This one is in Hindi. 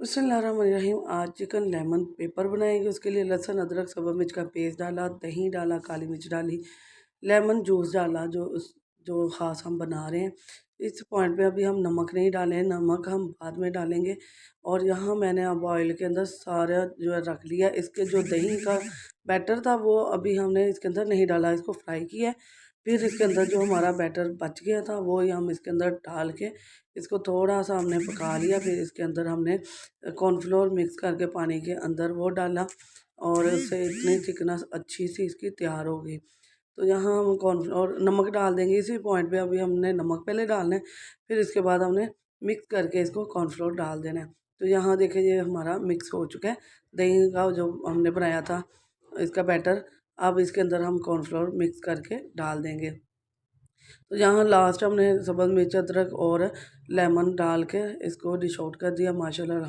बिस्मिल्लाहिर्रहमानिर्रहीम। आज चिकन लेमन पेपर बनाएंगे। उसके लिए लहसुन अदरक सब्ज़ मिर्च का पेस्ट डाला, दही डाला, काली मिर्च डाली, लेमन जूस डाला जो ख़ास हम बना रहे हैं। इस पॉइंट पे अभी हम नमक नहीं डाले हैं, नमक हम बाद में डालेंगे। और यहाँ मैंने अब ऑयल के अंदर सारा जो है रख लिया। इसके जो दही का बैटर था वो अभी हमने इसके अंदर नहीं डाला, इसको फ्राई किया। फिर इसके अंदर जो हमारा बैटर बच गया था वो हम इसके अंदर डाल के इसको थोड़ा सा हमने पका लिया। फिर इसके अंदर हमने कॉर्नफ्लोर मिक्स करके पानी के अंदर वो डाला और उससे इतनी थिकनेस अच्छी सी इसकी तैयार हो गई। तो यहाँ हम कॉर्नफ्लोर नमक डाल देंगे इसी पॉइंट पे। अभी हमने नमक पहले डालना है, फिर इसके बाद हमने मिक्स करके इसको कॉर्नफ्लोर डाल देना है। तो यहाँ देखिए ये हमारा मिक्स हो चुका है दही का जो हमने बनाया था इसका बैटर। अब इसके अंदर हम कॉर्नफ्लोर मिक्स करके डाल देंगे। तो यहाँ लास्ट हमने सब्ज़ मिर्च अदरक और लेमन डाल के इसको डिश आउट कर दिया। माशाल्लाह।